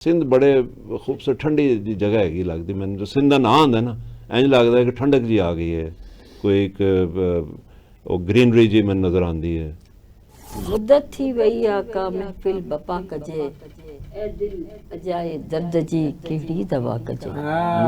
ਸਿੰਧ ਬੜੇ ਖੂਬਸੂਰਤ ਠੰਡੀ ਜੀ ਜਗ੍ਹਾ ਹੈਗੀ ਲੱਗਦੀ ਮੈਨੂੰ। ਜੋ ਸਿੰਧ ਦਾ ਨਾਂ ਆਉਂਦਾ ਨਾ ਇੰਝ ਲੱਗਦਾ ਕਿ ਠੰਡਕ ਜੀ ਆ ਗਈ ਹੈ, ਕੋਈ ਇੱਕ ਉਹ ਗ੍ਰੀਨਰੀ ਜੀ ਮੈਨੂੰ ਨਜ਼ਰ ਆਉਂਦੀ ਹੈ। मुद्दत थी वही आका महफिल बपा कजे ए दिल अजाए दर्द जी केड़ी दवा कजे।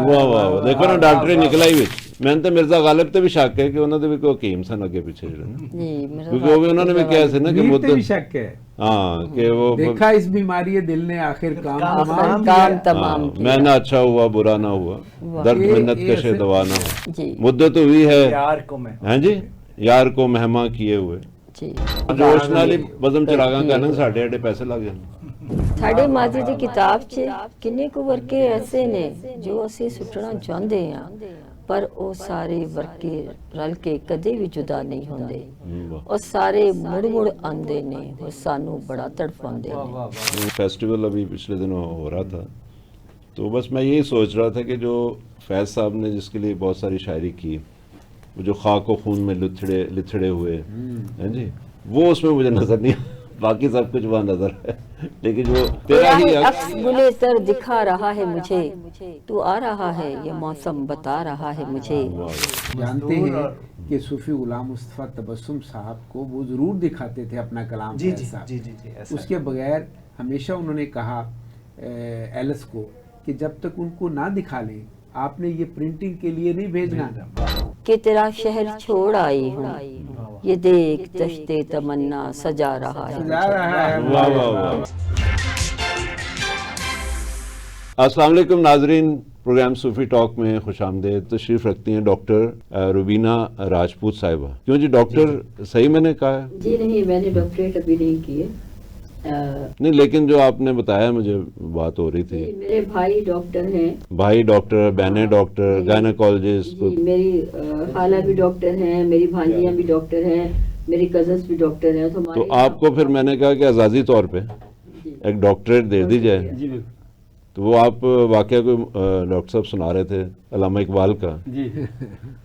ਵਾਹ ਵਾਹ, ਦੇਖੋ ਨਾ ਡਾਕਟਰ ਹੀ ਨਿਕਲਾ ਹੀ ਵਿੱਚ। ਮੈਨੂੰ ਤਾਂ ਮਿਰਜ਼ਾ ਗਾਲਿਬ ਤੇ ਵੀ ਸ਼ੱਕ ਹੈ ਕਿ ਉਹਨਾਂ ਦੇ ਵੀ ਕੋਈ ਹਕੀਮ ਸਨ ਅੱਗੇ ਪਿੱਛੇ ਜਿਹੜੇ ਨਾ, जी मेरा ਕਿਉਂਕਿ ਉਹ ਵੀ ਉਹਨਾਂ ਨੇ ਵੀ ਕਿਹਾ ਸੀ ਨਾ ਕਿ मीर पे ਮੁੱਦਤ भी शक है। हाँ कि वो देखा इस बीमारी है दिल ने आखिर काम तमाम काम किया। तमाम हाँ, मैं ना अच्छा हुआ बुरा ना हुआ, दर्द ये- मिन्नत ये कशे ऐसे- दवा ना हो। जी मुद्दत हुई है यार को मैं हैं जी, यार को ਮਹਿਮਾ ਕੀਏ ਹੋਏ। जी ਜੋਸ਼ ਨਾਲ ਹੀ ਬਜ਼ਮ ਚਲਾਗਾ ਕਰਨ ਸਾਡੇ ਐਡੇ ਪੈਸੇ ਲੱਗ ਜਾਂਦੇ। ਸਾਡੇ ਮਾਜੀ ਦੀ ਕਿਤਾਬ 'ਚ ਕਿੰਨੇ ਕੁ ਵਰਕੇ ਐਸੇ ਨੇ ਜੋ ਅਸੀਂ ਸੁੱਟਣਾ ਚਾਹੁੰਦੇ ਆ, ਪਰ ਉਹ ਸਾਰੇ ਵਰਕੇ ਰਲ ਕੇ ਕਦੇ ਵੀ ਜੁਦਾ ਨਹੀਂ ਹੁੰਦੇ। ਉਹ ਸਾਰੇ ਮੁੜ ਮੁੜ ਆਉਂਦੇ ਨੇ ਉਹ ਸਾਨੂੰ ਬੜਾ ਤੜਫਾਉਂਦੇ ਨੇ। फेस्टिवल अभी पिछले दिनों हो रहा था, तो बस मैं यही सोच रहा था कि जो फैज़ साहब ने जिसके लिए बहुत सारी शायरी की, वो जो खाक व खून में लिथड़े हुए हैं जी, वो उसमें मुझे नजर नहीं, बाकी सब कुछ वहाँ नजर है, लेकिन जो तेरा ही अक्स गुले तर दिखा रहा है मुझे, तू आ रहा है ये मौसम बता रहा है मुझे। जानते हैं कि सूफी गुलाम मुस्तफ़ा तबस्सुम साहब को वो जरूर दिखाते थे अपना कलाम जी फैज़ जी साहब। जी जी जी ऐसा उसके बगैर हमेशा उन्होंने कहा एलिस को कि जब तक उनको ना दिखा लें आपने ये प्रिंटिंग के लिए नहीं भेजना। कि तेरा शहर छोड़ आई हूँ ये देख दश्ते तमन्ना सजा रहा है। सजा रहा है। वाह वाह वाह। अस्सलाम वालेकुम नाजरीन, प्रोग्राम सूफी टॉक में खुशामदेद। तशरीफ़ रखती हैं डॉक्टर रुबीना राजपूत साहिबा। क्यों जी डॉक्टर, सही मैंने कहा है? जी नहीं, मैंने डॉक्टरेट अभी नहीं की है। नहीं, लेकिन जो आपने बताया मुझे बात हो रही थी, मेरे भाई डॉक्टर हैं। भाई डॉक्टर, बहनें डॉक्टर, गायनेकोलॉजिस्ट। जी, मेरी खाला भी डॉक्टर हैं, मेरी भांजियां भी डॉक्टर हैं, मेरी कजन्स भी डॉक्टर हैं। तो हमारे आपको फिर मैंने कहा कि आज़ादी तौर पे जी। एक डॉक्टरेट दे दी जाए। जी बिल्कुल तो वो आप वाकया को डॉक्टर साहब सुना रहे थे अल्लामा इकबाल का, जी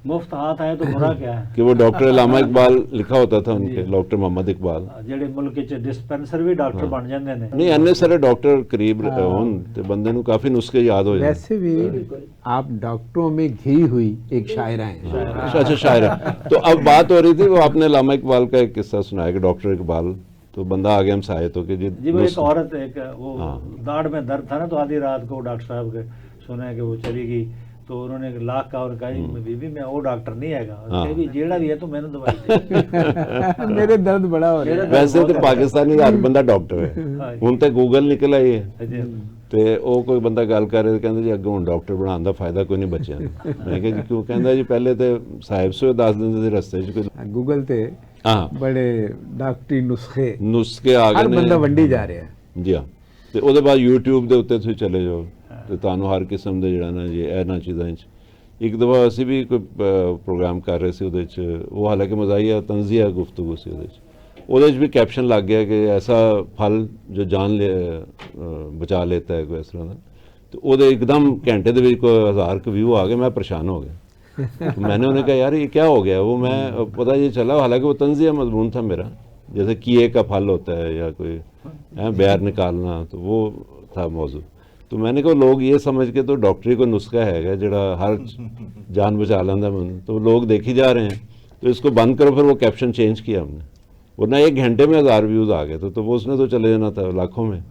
मुफ्त हाथ आए तो बुरा क्या है। कि वो डॉक्टर अल्लामा इकबाल लिखा होता था उनके, डॉक्टर मोहम्मद इकबाल। ਜਿਹੜੇ ਮੁਲਕ ਚ ਡਿਸਪੈਂਸਰ ਵੀ ਡਾਕਟਰ ਬਣ ਜਾਂਦੇ ਨੇ। नहीं इन्ने सारे डॉक्टर करीब होन ते बंदे नूं काफी नुस्खे याद हो जाते। वैसे भी आप डॉक्टरों में घिरी हुई एक शायरा हैं। अच्छा शायरा। तो अब बात हो रही थी, वो आपने अल्लामा इकबाल का एक किस्सा सुनाया कि डॉक्टर इकबाल, तो बंदा आ गया हम साए तो कि जी जी वो एक औरत एक वो हाँ। दाढ़ में दर्द था ना, तो आधी रात को डॉक्टर साहब के सुना कि वो चली गई, तो उन्होंने लाख का और कहा बीबी मैं वो डॉक्टर नहीं हैगा, हाँ। भी जेड़ा भी है तो मैंने दवाई दी। मेरे दर्द बड़ा हो रहा है। वैसे तो पाकिस्तानी हर बंदा डॉक्टर है, ਹੁਣ ਤੇ ਗੂਗਲ ਨਿਕਲ ਆਈ ਹੈ जी ਤੇ ਉਹ ਕੋਈ ਬੰਦਾ ਗੱਲ ਕਰ ਰਿਹਾ ਕਹਿੰਦਾ ਜੀ ਅੱਗੇ ਹੁਣ ਡਾਕਟਰ ਬਣਾਉਣ ਦਾ ਫਾਇਦਾ ਕੋਈ ਨਹੀਂ ਬੱਚਿਆਂ ਨੂੰ। ਮੈਂ ਕਿਹਾ ਜੀ ਕਿਉਂ? ਕਹਿੰਦਾ ਜੀ ਪਹਿਲੇ ਤੇ ਸਾਹਿਬ ਸੋ ਦੱਸ ਦਿੰਦੇ ਸੀ ਰਸਤੇ 'ਚ ਕੋਈ गूगल ते ਹਾਂ बड़े डॉक्टरी नुस्खे ਨੁਸਖੇ ਆ हर ਗਏ बंदा ਨੇ वंडी जा रहा है। ਜੀ ਹਾਂ। ਤੇ ਉਹਦੇ ਬਾਅਦ YouTube ਦੇ ਉੱਤੇ ਤੁਸੀਂ ਚਲੇ ਜਾਓ ਤੇ ਤੁਹਾਨੂੰ ਹਰ ਕਿਸਮ ਦੇ ਜਿਹੜਾ ਨਾ ਜੀ ਇਹਨਾਂ ਚੀਜ਼ਾਂ 'ਚ। ਇੱਕ ਦਫਾ ਅਸੀਂ ਵੀ ਕੋਈ ਪ੍ਰੋਗਰਾਮ ਕਰ ਰਹੇ ਸੀ ਉਹਦੇ 'ਚ, ਉਹ ਹਾਲਾਂਕਿ ਮਜ਼ਾਹੀਆ ਤੰਜ਼ੀਆ ਗੁਫ਼ਤਗੂ ਸੀ ਉਹਦੇ 'ਚ। ਉਹਦੇ 'ਚ ਵੀ ਕੈਪਸ਼ਨ ਲੱਗ ਗਿਆ ਕਿ ਐਸਾ ਫਲ ਜੋ ਜਾਨ ਬਚਾ ਲੈਤਾ ਹੈ, ਕੋਈ ਇਸ ਤਰ੍ਹਾਂ ਦਾ। ਤੇ ਉਹਦੇ ਇੱਕਦਮ ਘੰਟੇ ਦੇ ਵਿੱਚ ਕੋਈ 1000 ਕੁ ਵਿਊ ਆ ਗਏ। मैं परेशान हो गया। तो मैंने उन्हें कहा यार ये क्या हो गया? वो मैं पता ये चला, हालांकि वो तंज़िया मजमून था मेरा, जैसे कीए का फल होता है या कोई बैर निकालना, तो वो था मौजू। तो मैंने कहा लोग ये समझ के तो डॉक्टरी को नुस्खा है जड़ा हर जान बचा लेंदा मन, तो लोग देखी जा रहे हैं, तो इसको बंद करो। फिर वो कैप्शन चेंज किया हमने, वरना एक घंटे में 1000 व्यूज़ आ गए तो वो उसने तो चले जाना था लाखों में।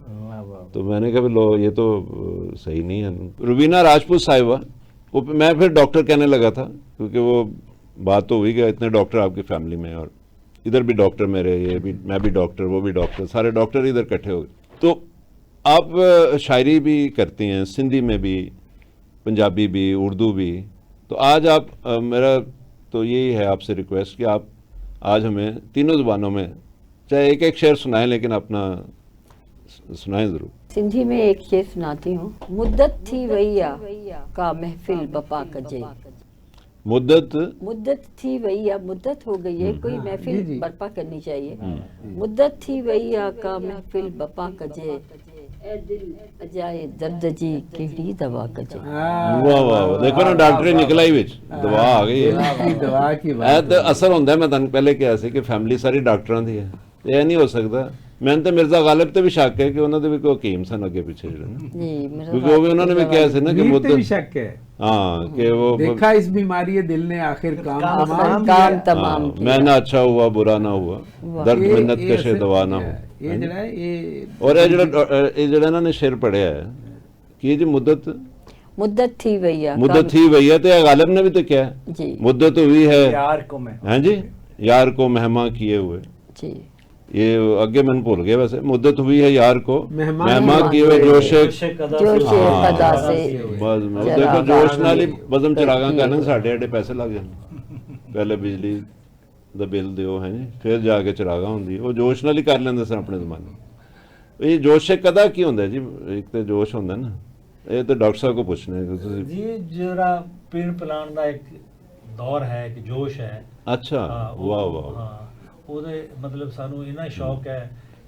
तो मैंने कहा लो ये तो सही नहीं है। रुबीना राजपूत साहिबा, वो मैं फिर डॉक्टर कहने लगा था क्योंकि वो बात तो हुई कि इतने डॉक्टर आपकी फैमिली में, और इधर भी डॉक्टर मेरे, ये भी मैं भी डॉक्टर, वो भी डॉक्टर, सारे डॉक्टर इधर इकट्ठे हो गए। तो आप शायरी भी करती हैं, सिंधी में भी, पंजाबी भी, उर्दू भी। तो आज आप मेरा तो यही है आपसे रिक्वेस्ट कि आप आज हमें तीनों ज़ुबानों में चाहे एक एक शेर सुनाएं, लेकिन अपना सुनाएं ज़रूर। सिंधी में एक शेर सुनाती हूँ। मुद्दत थी वैया का महफिल बपा कजे। मुद्दत थी वैया, मुद्दत हो गई है, कोई महफिल बर्पा करनी चाहिए। मुद्दत थी वैया का महफिल बपा कजे ए दिल अजाए दर्द जी केड़ी दवा कजे। वाह वाह, देखो ना डॉक्टर निकला ही विच दवा आ गई है। दवा की ਇਹ ਤਾਂ ਅਸਰ ਹੁੰਦਾ। ਮੈਂ ਤੁਹਾਨੂੰ ਪਹਿਲੇ ਕਿਹਾ ਸੀ ਕਿ ਫੈਮਿਲੀ ਸਾਰੀ ਡਾਕਟਰਾਂ ਦੀ ਹੈ, ਇਹ ਨਹੀਂ ਹੋ ਸਕਦਾ ਮੈਨੂੰ ਤਾਂ ਮਿਰਜ਼ਾ ਗਾਲਿਬ ਤੇ ਵੀ ਸ਼ੱਕ ਹੈ ਕਿ ਉਹਨਾਂ ਦੇ ਵੀ ਕੋਈ ਹਕੀਮ ਸਨ ਅੱਗੇ ਪਿੱਛੇ ਜਿਹੜੇ ਨਾ, ਜੀ ਮੇਰਾ ਕਿਉਂਕਿ ਉਹ ਵੀ ਉਹਨਾਂ ਨੇ ਵੀ ਕਿਹਾ ਸੀ ਨਾ ਕਿ मीर पे ਮੁੱਦਤ भी शक है, हाँ कि वो देखा इस बीमारी दिल ने आखिर काम तमाम काम किया। तमाम हाँ, मैं ना अच्छा हुआ बुरा ना हुआ, दर्द ये- मिन्नत ये कशे असल दवा ना है, हो। ये जरा ये और ਇਹ ਜਿਹੜਾ ਇਹਨਾਂ ਨੇ ਸ਼ੇਰ ਪੜਿਆ ਹੈ ਕਿ ਇਹ ਜੀ ਮੁੱਦਤ मुद्दत थी भैया मुद्दत थी भैया, तो गालिब ने भी तो क्या है, जी मुद्दत हुई है यार को मैं हैं जी, यार को मेहमा किए हुए, जी ये आगे मैंने भूल गया वैसे, मुद्दत हुई है यार को मेहमान मेहमा किए हुए जोशे जोश खदा से बस मैं चरागां देखो जोश नाल ही वाली बदम चरागां तरकीब। करने साढ़े एडे पैसे लग जाने, पहले बिजली ਦਾ ਬਿੱਲ ਦਿਓ ਹੈ ਜੀ, ਫਿਰ ਜਾ ਕੇ ਚਰਾਗਾ ਹੁੰਦੀ, ਉਹ ਜੋਸ਼ ਨਾਲ ਹੀ ਕਰ ਲੈਂਦੇ ਸਨ ਆਪਣੇ ਜ਼ਮਾਨੇ। ਇਹ ਜੋਸ਼ ਕਦਾ ਕੀ ਹੁੰਦਾ ਜੀ, ਇੱਕ ਤੇ ਜੋਸ਼ ਹੁੰਦਾ ਨਾ, ਇਹ ਤਾਂ ਡਾਕਟਰ ਸਾਹਿਬ ਕੋ ਪੁੱਛਣਾ ਹੈ ਤੁਸੀਂ। ਜੀ ਜਿਹੜਾ ਪੀਣ ਪਿਲਾਣ ਦਾ ਇੱਕ ਦੌਰ ਹੈ, ਇੱਕ ਜੋਸ਼ ਹੈ। ਅੱਛਾ ਹਾਂ, ਉਹ- ਵਾਹ ਵਾਹ ਹਾਂ, ਉਹਦੇ ਮਤਲਬ ਸਾਨੂੰ ਇੰਨਾ ਸ਼ੌਕ ਹੈ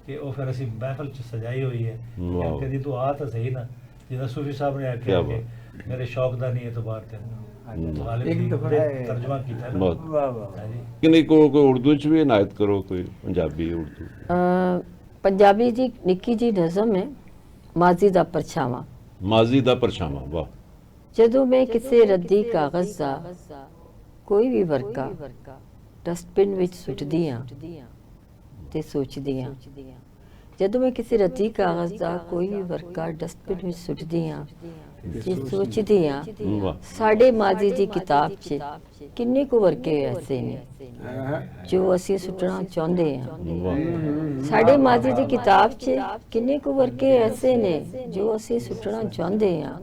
ਕਿ ਉਹ ਫਿਰ ਅਸੀਂ ਮਹਿਫਲ ਚ ਸਜਾਈ ਹੋਈ ਹੈ ਵਾਹ। ਕਿ ਕਦੀ ਤੂੰ ਆ ਤਾਂ ਸਹੀ ਨਾ, ਜਿਹਦਾ ਸੂਫੀ ਸਾਹਿਬ ਨੇ ਆਖਿਆ ਕਿਆ ਕਿ ਮੇਰੇ ਸ਼ੌਕ ਦਾ ਨਹੀਂ ਇਤਬਾਰ ਤੈਨੂੰ, ਗਾਲਿਬ ਇੱਕ ਜੀ ਦਫਾ ਨੇ ਤਰਜਮਾ ਕੀਤਾ ਨਾ। ਬਹੁਤ वाह वाह ਹਾਂ ਜੀ। ਕਿ ਨਹੀਂ ਕੋਈ ਉਰਦੂ ਚ ਵੀ ਇਨਾਇਤ ਕਰੋ, ਕੋਈ ਪੰਜਾਬੀ ਉਰਦੂ। पंजाबी जी निक्की जी नज़म है माजी दा परछावां। ਮਾਜ਼ੀ ਦਾ ਪਰਛਾਵਾਂ, ਵਾਹ। ਜਦੋਂ ਮੈਂ ਕਿਸੇ ਰੱਦੀ ਕਾਗਜ਼ ਦਾ ਕੋਈ ਵੀ ਵਰਕਾ ਡਸਟਬਿਨ ਵਿੱਚ ਸੁੱਟਦੀ ਹਾਂ ਤੇ ਸੋਚਦੀ ਹਾਂ, ਜਦੋਂ ਮੈਂ ਕਿਸੇ ਰੱਦੀ ਕਾਗਜ਼ ਦਾ ਕੋਈ ਵੀ ਵਰਕਾ ਡਸਟਬਿਨ ਵਿੱਚ ਸੁੱਟਦੀ ਹਾਂ ਤੇ ਸੋਚਦੀ ਹਾਂ, ਵਾਹ ਸਾਡੇ ਮਾਜੀ ਦੀ ਕਿਤਾਬ 'ਚ ਕਿੰਨੇ ਕੁ ਵਰਕੇ ਐਸੇ ਨੇ ਜੋ ਅਸੀਂ ਸੁੱਟਣਾ ਚਾਹੁੰਦੇ ਹਾਂ। ਵਾਹ ਸਾਡੇ ਮਾਜੀ ਦੀ ਕਿਤਾਬ 'ਚ ਕਿੰਨੇ ਕੁ ਵਰਕੇ ਐਸੇ ਨੇ ਜੋ ਅਸੀਂ ਸੁੱਟਣਾ ਚਾਹੁੰਦੇ ਹਾਂ,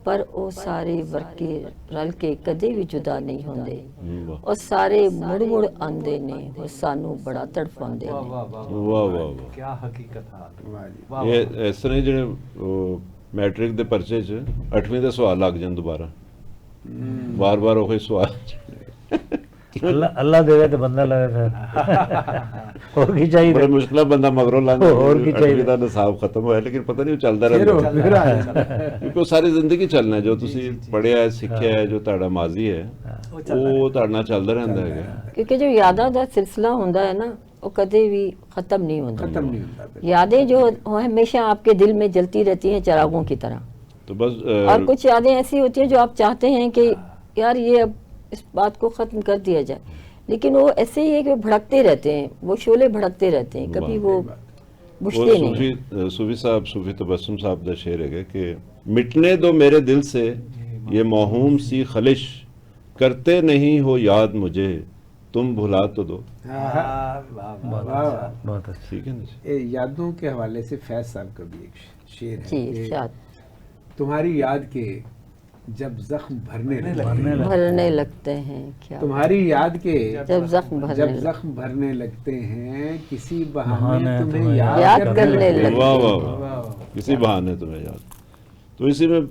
ਪਰ ਉਹ ਸਾਰੇ ਵਰਕੇ ਰਲ ਕੇ ਕਦੇ ਵੀ ਜੁਦਾ ਨਹੀਂ ਹੁੰਦੇ, ਵਾਹ ਉਹ ਸਾਰੇ ਮੁੜ ਮੁੜ ਆਉਂਦੇ ਨੇ ਔਰ ਸਾਨੂੰ ਬੜਾ ਤੜਫਾਉਂਦੇ ਨੇ। वाह वाह ਵਾਹ ਵਾਹ ਵਾਹ। क्या हकीकत है वाह जी। वाह ਇਹ ਇਸ ਤਰ੍ਹਾਂ ਹੀ ਜਿਹੜੇ ਮੈਟ੍ਰਿਕ ਦੇ ਪਰਚੇ 'ਚ 8ਵੀਂ ਦੇ ਸਵਾਲ ਲੱਗ ਜਾਣ ਦੁਬਾਰਾ, ਬਾਰ-ਬਾਰ ਉਹੀ ਸਵਾਲ। ਅੱਲਾ ਦੇਵੇ ਤੇ ਬੰਦਾ ਲਵੇ ਫਿਰ ਹੋਰ ਕੀ ਬੜੇ ਚਾਹੀਦਾ। ਮੁਸ਼ਕਿਲ ਬੰਦਾ ਮਗਰੋਂ ਲੰਘ ਹੋਰ ਕੀ ਚਾਹੀਦਾ। ਦਾ ਨਿਸਾਬ ਖਤਮ ਹੋਇਆ, ਲੇਕਿਨ ਪਤਾ ਨਹੀਂ ਉਹ ਚੱਲਦਾ फिर ਰਹਿੰਦਾ, फिर आ जाता। ਕਿਉਂਕਿ ਉਹ ਸਾਰੀ ਜ਼ਿੰਦਗੀ ਚੱਲਣਾ ਹੈ, ਜੋ ਤੁਸੀਂ ਪੜ੍ਹਿਆ ਹੈ, ਸਿੱਖਿਆ ਹੈ, ਜੋ ਤੁਹਾਡਾ ਮਾਜ਼ੀ ਹੈ, ਉਹ ਤੁਹਾਡੇ ਨਾਲ ਚੱਲਦਾ ਰਹਿੰਦਾ ਹੈਗਾ। ਕਿਉਂਕਿ ਜੋ ਯਾਦਾਂ ਦਾ ਸਿਲਸਿਲਾ ਹੁੰਦਾ ਹੈ ਨਾ, वो कभी भी ख़त्म नहीं होता। खत्म नहीं होता फिर। यादें जो वो हमेशा आपके दिल में जलती रहती हैं चिरागों की तरह, तो बस और कुछ यादें ऐसी होती हैं जो आप चाहते हैं कि यार ये अब इस बात को ख़त्म कर दिया जाए, लेकिन वो ऐसे ही है कि वो भड़कते रहते हैं, वो शोले भड़कते रहते हैं, कभी वो वो बुझते नहीं। सूफी साहब, सूफी तबस्सुम साहब का शेर है कि मिटने दो मेरे दिल से ये मौहूम सी खलिश, करते नहीं हो याद मुझे तुम भुला तो दो। बहुत अच्छा। ठीक है ना जी? ये यादों के हवाले से फैज साहब का भी एक शेर है जी कि शायद तुम्हारी याद के जब जख्म भरने लगते हैं क्या, तुम्हारी याद के जब जख्म भरने जब लगते जख्म भरने लगते हैं, किसी बहाने बहाने तुम्हें तुम्हें याद याद करने करने लगते हैं। लगते वाह वाह वाह, किसी बहाने तुम्हें याद। तो इसी में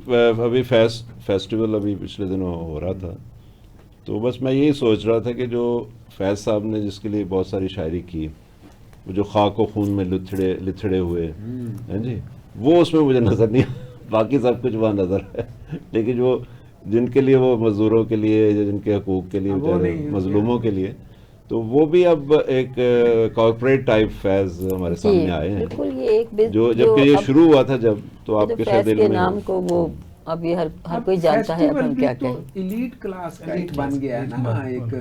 अभी फेस्टिवल अभी पिछले दिनों हो रहा था, तो बस मैं यही सोच रहा था कि जो फैज़ साहब ने जिसके लिए बहुत सारी शायरी की, वो जो खाक व खून में लिथड़े हुए हैं जी, वो उसमें मुझे नज़र नहीं, बाकी सब कुछ वहाँ नज़र है, लेकिन जो जिनके लिए वो मज़दूरों के लिए, जिनके हकूक़ के लिए, वो बेचारे नहीं, मज़लूमों के लिए, तो वो भी अब एक कॉर्पोरेट टाइप फैज़ हमारे जी सामने आए हैं, बिल्कुल। ये एक जो जबकि ये शुरू हुआ था जब, तो आपके आपके शायद फैज दिल के में नाम को वो अब ये हर कोई जानता है, अब हम क्या कहें। इलीट क्लास का एक बन गया है ना एक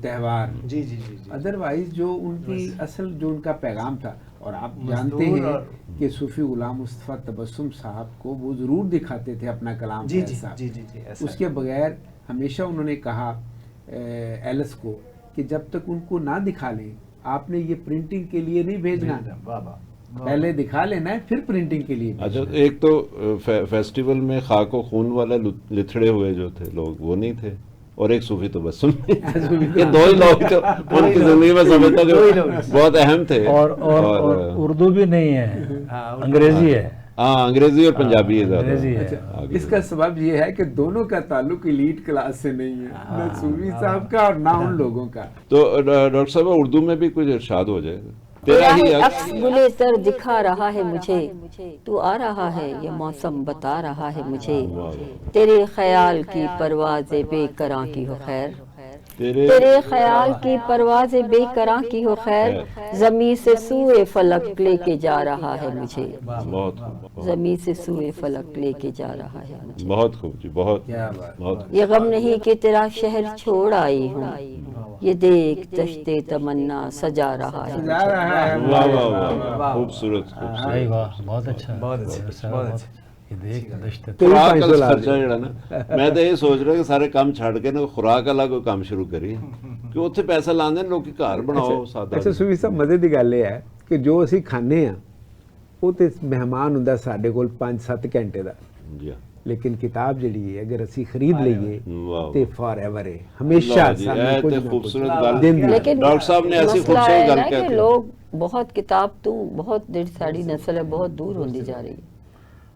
त्योहार। जी जी जी जी अदरवाइज जो उनकी असल जो उनका पैगाम था, और आप जानते मजदूर हैं और- कि सूफी गुलाम मुस्तफ़ा तबस्सुम साहब को वो ज़रूर दिखाते थे अपना कलाम जी फैज़ जी साहब। जी जी जी ऐसा है। उसके बगैर हमेशा उन्होंने कहा एलिस को कि जब तक उनको ना दिखा लें, आपने ये प्रिंटिंग के लिए नहीं भेजना, वाह वाह पहले दिखा लेना है फिर प्रिंटिंग के लिए अच्छा, भेजना है। एक तो फेस्टिवल में खाक व खून वाला लिथड़े हुए जो थे लोग, वो नहीं थे, और एक सूफी तबस्सुम ये दो ही लोग तो उनकी जिंदगी में समझता कि बहुत अहम थे। और उर्दू भी नहीं है, हाँ, अंग्रेजी है। हाँ, अंग्रेजी और पंजाबी है ज़्यादा। अंग्रेजी है। अच्छा, आगे इसका सबब ये है कि दोनों का ताल्लुक इलीट क्लास से नहीं है, ना सूफी साहब का और ना उन लोगों का। तो डॉक्टर साहब उर्दू में भी कुछ इरशाद हो जाएगा। तेरा ही अक्स अक्स गुले तर दिखा रहा है मुझे, तू आ रहा है ये मौसम बता रहा है मुझे, तेरे ख्याल की परवाज़े बेकरां की हो खैर, तेरे ख्याल की परवाज़ बेकरां की हो खैर, ज़मीं से सूए फलक लेके जा रहा है मुझे, बहुत खूब, ज़मीं से सूए फलक लेके जा रहा है मुझे। बहुत खूब जी, बहुत क्या बात। बहुत खूब। ये गम नहीं कि तेरा शहर छोड़ आई हूँ, ये देख दश्ते तमन्ना सजा रहा है जा रहा है। वाह वाह वाह, खूबसूरत भाई खूबसूरत। वाह, बहुत अच्छा, बहुत अच्छा, बहुत अच्छा। ये देख दश्त ਖੁਰਾਕ 500 ਵਾਲਾ ਲਾ ਖਰਚਾ ਜਿਹੜਾ ਨਾ, ਮੈਂ ਤਾਂ ਇਹ ਸੋਚ ਰਿਹਾ ਕਿ ਸਾਰੇ ਕੰਮ ਛੱਡ ਕੇ ਨਾ ਖੁਰਾਕ ਵਾਲਾ ਕੋਈ ਕੰਮ ਸ਼ੁਰੂ ਕਰੀਏ, ਕਿ ਉੱਥੇ ਪੈਸਾ ਲਾਉਂਦੇ ਨੇ ਲੋਕੀ, ਘਰ ਬਣਾਓ ਸਾਦਾ। ਅੱਛਾ ਸੁਵੀ ਸਾਹਿਬ, ਮਜ਼ੇ ਦੀ ਗੱਲ ਇਹ ਹੈ ਕਿ ਜੋ ਅਸੀਂ ਖਾਂਦੇ ਆ ਉਹ ਤੇ ਮਹਿਮਾਨ ਹੁੰਦਾ ਸਾਡੇ ਕੋਲ 5-7 ਘੰਟੇ ਦਾ, ਜੀ ਲੇਕਿਨ ਕਿਤਾਬ ਜਿਹੜੀ ਹੈ ਅਗਰ ਅਸੀਂ ਖਰੀਦ ਲਈਏ ਵਾਹ ਤੇ ਫॉरएवर ਹੈ, ਹਮੇਸ਼ਾ ਜੀ, ਸਾਨੂੰ ਇਹ ਕੁਝ ਤੇ ਨਾ ਕੁਝ ਖੂਬਸੂਰਤ ਗੱਲ ਦਿੰਦੀ ਹੈ। लेकिन डॉक्टर साहब ने ऐसी मसला खूबसूरत है गल ना कि कहते हैं। लोग बहुत किताब तो बहुत ਜਿਹੜੀ ਸਾਡੀ ਨਸਲ ਹੈ ਬਹੁਤ ਦੂਰ ਹੁੰਦੀ ਜਾ ਰਹੀ ਹੈ,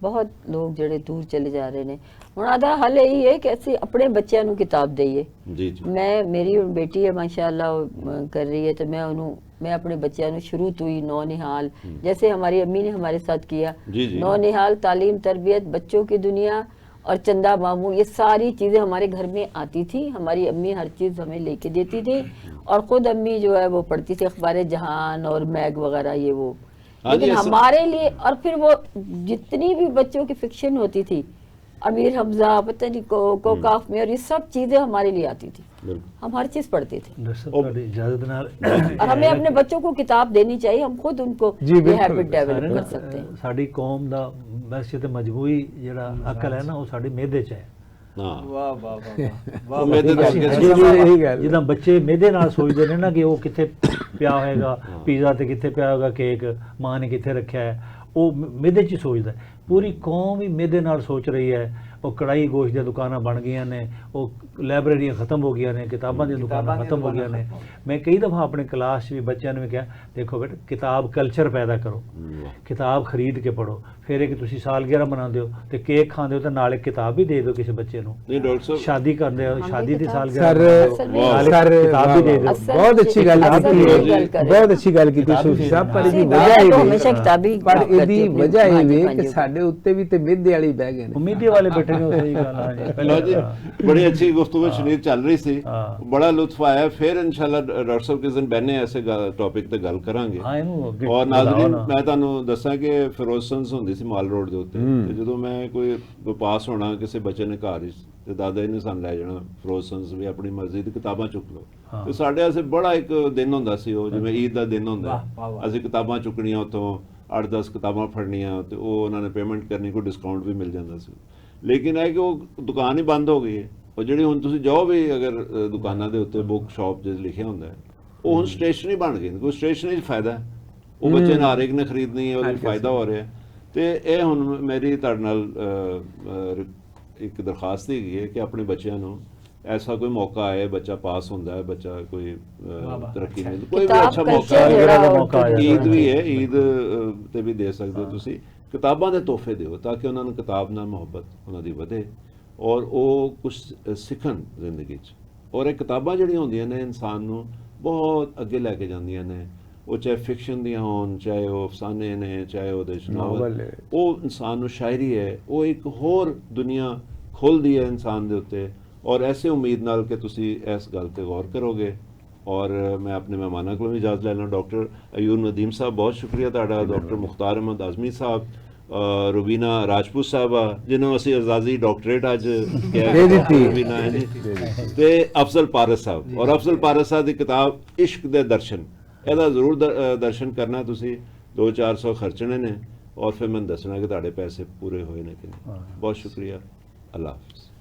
ਬਹੁਤ ਲੋਕ ਜਿਹੜੇ ਦੂਰ ਚਲੇ ਜਾ ਰਹੇ ਨੇ। ਹੁਣ ਆਦਾ ਹੱਲ ਇਹ ਹੈ ਕਿ ਅਸੀਂ ਆਪਣੇ ਬੱਚਿਆਂ ਨੂੰ ਕਿਤਾਬ ਦਈਏ। ਜੀ ਜੀ ਮੈਂ ਮੇਰੀ ਹੁਣ ਬੇਟੀ ਹੈ माशाल्लाह कर रही है, तो मैं अपने बच्चों ਨੂੰ शुरू तो ही नौ निहाल, जैसे हमारी अम्मी ने हमारे साथ किया, जी, जी। नौ निहाल तालीम तरबियत बच्चों की दुनिया और चंदा मामू, ये सारी चीज़ें हमारे घर में आती थी। हमारी अम्मी हर चीज़ हमें लेके देती थी और ख़ुद अम्मी जो है वो पढ़ती थी अखबार जहान और मैग वगैरह ये वो। हाँ जी, लेकिन ऐसा- हमारे लिए, और फिर वो जितनी भी बच्चों की फिक्शन होती थी, अमीर हमजा पता नहीं को काफ में, और ये सब चीज़ें हमारे लिए आती थी, बिल्कुल। हम हर चीज़ पढ़ते थे। दर्शक ਤੁਹਾਡੀ इजाजत ਨਾਲ और हमें अपने बच्चों को किताब देनी चाहिए, हम खुद उनको जी, ये बिल्कुल। हैबिट डेवलप ਸਾਰੇ कर ਨਾ, सकते हैं। ਸਾਡੀ ਕੌਮ ਦਾ ਵੈਸੇ ਤੇ ਮਜਮੂਈ ਜਿਹੜਾ ਅਕਲ ਹੈ ਨਾ ਉਹ ਸਾਡੀ ਮਿਹਦੇ 'ਚ ਹੈ। ਹਾਂ ਵਾਹ ਵਾਹ ਵਾਹ ਉਹ ਮੇਰੇ ਅਸੀਂ ਕਰਕੇ ਹਰ ਚੀਜ਼ ਇਹੀ ਗੱਲ। ਜਿੱਦਾਂ ਬੱਚੇ ਮਿਹਦੇ ਨਾਲ ਸੋਚਦੇ ਨੇ ਨਾ ਕਿ ਉਹ ਕਿੱਥੇ ਪਿਆ ਹੋਏਗਾ ਪੀਜ਼ਾ ਤੇ ਕਿੱਥੇ ਪਿਆ ਹੋਏਗਾ ਕੇਕ, ਮਾਂ ਨੇ ਕਿੱਥੇ ਰੱਖਿਆ ਹੈ, ਉਹ ਮਿਹਦੇ 'ਚ ਹੀ ਸੋਚਦਾ ਹੈ। ਪੂਰੀ ਕੌਮ ਹੀ ਮਿਹਦੇ ਨਾਲ ਸੋਚ ਰਹੀ ਹੈ। ਉਹ ਕੜਾਈ ਗੋਸ਼ਤ ਦੀਆਂ ਦੁਕਾਨਾਂ ਬਣ ਗਈਆਂ ਨੇ, ਉਹ ਲਾਇਬ੍ਰੇਰੀਆਂ ਖਤਮ ਹੋ ਗਈਆਂ ਨੇ, ਕਿਤਾਬਾਂ ਦੀਆਂ ਦੁਕਾਨਾਂ ਖਤਮ ਹੋ ਗਈਆਂ ਨੇ। ਮੈਂ ਕਈ ਦਫਾ ਆਪਣੇ ਕਲਾਸ 'ਚ ਵੀ ਬੱਚਿਆਂ ਨੂੰ ਵੀ ਕਿਹਾ, ਦੇਖੋ ਬੇਟਾ ਕਿਤਾਬ ਕਲਚਰ ਪੈਦਾ ਕਰੋ, ਕਿਤਾਬ ਖਰੀਦ ਕੇ ਪੜੋ। ਫਿਰ ਇੱਕ ਤੁਸੀਂ ਸਾਲਗਿਰਾ ਮਨਾਉਂਦੇ ਹੋ ਤੇ ਕੇਕ ਖਾਂਦੇ ਹੋ ਤੇ ਨਾਲ ਇੱਕ ਕਿਤਾਬ ਵੀ ਦੇ ਦਿਓ ਕਿਸੇ ਬੱਚੇ ਨੂੰ। ਨਹੀਂ ਡਾਕਟਰ ਸਾਹਿਬ, ਸ਼ਾਦੀ ਕਰਦੇ ਹੋ, ਸ਼ਾਦੀ ਦੀ ਕਿਤਾਬ- ਸਾਲਗਿਰਾ ਸਰ ਮਨਾਉਂਦੇ ਹੋ, ਵਾਹ, ਨਾਲ ਇੱਕ ਕਿਤਾਬ ਵੀ ਦੇ ਦਿਓ। असल ਬਹੁਤ ਅੱਛੀ ਗੱਲ असल ਕੀਤੀ यही ਹੈ, गल करे। ਬਹੁਤ ਅੱਛੀ ਗੱਲ ਕੀਤੀ ਕਿਤਾਬ ਸੂਫੀ ਵੀ ਸਾਹਿਬ, ਪਰ ਦੇਣੀ। ਇਹਦੀ मैं ਵਜ੍ਹਾ तो ਇਹ हमेशा ਵੀ किताबी ਪਰ बात करती ਇਹਦੀ हूँ अपनी ਵਜ੍ਹਾ ਇਹ भांजी ਵੀ ਕਿ भांजियों को। ਸਾਡੇ ਉੱਤੇ ਵੀ ਤੇ ਮਿੱਦੇ ਵਾਲੀ ਬਹਿ ਗਏ ਨੇ। ਉਮੀਦੀ ਵਾਲੇ ਬੈਠੇ ਨੇ, ਉਹ ਸਹੀ ਗੱਲ ਆ ਜੀ। ਲਓ ਜੀ, ਬੜੀ ਅੱਛੀ ਗੁਫ਼ਤਗੂ ਸ਼ਨੀਰ ਚੱਲ ਰਹੀ ਸੀ, ਹਾਂ। ਬੜਾ ਲੁਤਫ ਆਇਆ। ਫਿਰ ਇਨਸ਼ਾਅੱਲਾ ਡਾਕਟਰ ਸਾਹਿਬ ਕਿਸ ਦਿਨ ਬਹਿਨੇ ਐਸੇ ਟੌਪਿਕ ਤੇ ਗੱਲ ਕਰਾਂਗੇ। ਹਾਂ, ਇਹਨੂੰ ਅੱਗੇ ਔਰ ਵਧਾਓ ਨਾਜ਼ਰੀਨ, ਨਾ। ਮੈਂ ਤੁਹਾਨੂੰ ਦੱਸਾਂ ਕਿ ਫਿਰੋਜ਼ਸਨਸ ਹੁੰਦੀ ਸੀ ਮਾਲ ਰੋਡ ਦੇ ਉੱਤੇ, ਤੇ ਜਦੋਂ ਮੈਂ ਕੋਈ ਪਾਸ ਹੋਣਾ ਕਿਸੇ ਬੱਚੇ ਨੇ ਘਰ ਵਿੱਚ, ਤੇ ਦਾਦਾ ਜੀ ਨੇ ਸਾਨੂੰ ਲੈ ਜਾਣਾ ਫਿਰੋਜ਼ਸਨਸ ਵੀ, ਆਪਣੀ ਮਰਜ਼ੀ ਦੀ ਕਿਤਾਬਾਂ ਚੁੱਕ ਲਓ। ਹਾਂ। ਤੇ ਸਾਡੇ ਵਾਸਤੇ ਬੜਾ ਇੱਕ ਦਿਨ ਹੁੰਦਾ ਸੀ ਉਹ, ਜਿਵੇਂ ਈਦ ਦਾ ਦਿਨ ਹੁੰਦਾ ਵਾਹ, ਵਾਹ, ਵਾਹ। ਅਸੀਂ ਕਿਤਾਬਾਂ ਚੁੱਕਣੀਆਂ ਉੱਥੋਂ, 8-10 ਕਿਤਾਬਾਂ ਫੜਨੀਆਂ, ਤੇ ਉਹ ਉਹਨਾਂ ਨੇ ਪੇਮੈਂਟ ਕਰਨੀ, ਕੋਈ ਡਿਸਕਾਊਂਟ ਵੀ ਮਿਲ ਜਾਂਦਾ ਸੀ। ਲੇਕਿਨ ਇਹ ਕਿ ਉਹ ਦੁਕਾਨ ਹੀ ਬੰਦ ਹੋ ਗਈ ਹੈ। ਉਹ ਜਿਹੜੀ ਹੁਣ ਤੁਸੀਂ ਜਾਓ ਵੀ ਅਗਰ ਦੁਕਾਨਾਂ ਦੇ ਉੱਤੇ ਬੁੱਕ ਸ਼ਾਪ ਜਿਸ ਲਿਖਿਆ ਹੁੰਦਾ ਹੈ, ਉਹ ਹੁਣ ਸਟੇਸ਼ਨਰੀ ਬਣ ਗਈ। ਕੋਈ ਸਟੇਸ਼ਨਰੀ 'ਚ ਫਾਇਦਾ ਹੈ, ਉਹ ਬੱਚੇ ਨੇ ਹਰ ਇੱਕ ਨੇ ਖਰੀਦਣੀ ਹੈ, ਉਹਦਾ ਫਾਇਦਾ ਹੋ ਰਿਹਾ। ਤੇ ਇਹ ਹੁਣ ਮੇਰੀ ਤੁਹਾਡੇ ਨਾਲ ਇੱਕ ਦਰਖਾਸਤ ਹੈਗੀ ਹੈ ਕਿ ਆਪਣੇ ਬੱਚਿਆਂ ਨੂੰ ਐਸਾ ਕੋਈ ਮੌਕਾ ਆਏ, ਬੱਚਾ ਪਾਸ ਹੁੰਦਾ ਹੈ, ਬੱਚਾ ਕੋਈ ਤਰੱਕੀ ਮਿਲਦੀ, ਕੋਈ ਵੀ किताब ਅੱਛਾ कल्चर ਮੌਕਾ ਜਿਹੜਾ ਦਾ ਉਹ ਮੌਕਾ ਆ ਜਾਂਦਾ। ਈਦ ਵੀ ਹੈ, ਈਦ ਤੇ ਵੀ ਦੇ ਸਕਦੇ ਹੋ ਤੁਸੀਂ। ਕਿਤਾਬਾਂ ਦੇ ਤੋਹਫੇ ਦਿਓ ਤਾਂ ਕਿ ਉਹਨਾਂ ਨੂੰ ਕਿਤਾਬ ਨਾਲ ਮੁਹੱਬਤ ਉਹਨਾਂ ਦੀ ਵਧੇ ਔਰ ਉਹ ਕੁਝ ਸਿੱਖਣ ਜ਼ਿੰਦਗੀ 'ਚ। ਔਰ ਇਹ ਕਿਤਾਬਾਂ ਜਿਹੜੀਆਂ ਹੁੰਦੀਆਂ ਨੇ ਇਨਸਾਨ ਨੂੰ ਬਹੁਤ ਅੱਗੇ ਲੈ ਕੇ ਜਾਂਦੀਆਂ ਨੇ। ਉਹ ਚਾਹੇ ਫਿਕਸ਼ਨ ਦੀਆਂ ਹੋਣ, ਚਾਹੇ ਉਹ ਅਫਸਾਨੇ ਨੇ, ਚਾਹੇ ਉਹਦੇ 'ਚ ਨਾਵਲ ਨਾਵਲ, ਹੈ। ਉਹ ਇਨਸਾਨ ਨੂੰ ਸ਼ਾਇਰੀ ਹੈ, ਉਹ ਇੱਕ ਹੋਰ ਦੁਨੀਆ ਖੋਲ੍ਹਦੀ ਹੈ ਇਨਸਾਨ ਦੇ ਉੱਤੇ। ਔਰ ਐਸੇ ਉਮੀਦ ਨਾਲ ਕਿ ਤੁਸੀਂ ਇਸ ਗੱਲ ਤੇ ਗੌਰ ਕਰੋਗੇ। ਔਰ ਮੈਂ ਆਪਣੇ ਮਹਿਮਾਨਾਂ ਕੋਲੋਂ ਵੀ ਇਜਾਜ਼ਤ ਲੈ ਲਵਾਂ। ਡਾਕਟਰ ਅਯੂਰ ਨਦੀਮ ਸਾਹਿਬ, ਬਹੁਤ ਸ਼ੁਕਰੀਆ ਤੁਹਾਡਾ। ਡਾਕਟਰ ਮੁਖਤਾਰ ਅਹਿਮਦ ਆਜ਼ਮੀ ਸਾਹਿਬ, ਰੁਬੀਨਾ ਰਾਜਪੂਤ ਸਾਹਿਬਾ, ਜਿਹਨੂੰ ਅਸੀਂ ਆਜ਼ਾਦੀ ਡਾਕਟਰੇਟ ਅੱਜ ਦੇ ਦਿੱਤੀ। ਰੁਬੀਨਾ ਹੈ ਜੀ, ਤੇ ਅਫਜ਼ਲ ਪਾਰਸ ਸਾਹਿਬ। ਔਰ ਅਫਜ਼ਲ ਪਾਰਸ ਸਾਹਿਬ ਦੀ ਕਿਤਾਬ ਇਸ਼ਕ ਦੇ ਦਰਸ਼ਨ, ਇਹਦਾ ਜ਼ਰੂਰ ਦਰਸ਼ਨ ਕਰਨਾ ਤੁਸੀਂ। 200-400 ਖਰਚਣੇ ਨੇ ਔਰ ਫਿਰ ਮੈਨੂੰ ਦੱਸਣਾ ਕਿ ਤੁਹਾਡੇ ਪੈਸੇ ਪੂਰੇ ਹੋਏ ਨੇ ਕਿ ਨਹੀਂ। ਬਹੁਤ ਸ਼ੁਕਰੀਆ, ਅੱਲਾਹ ਹਾਫਿਜ਼।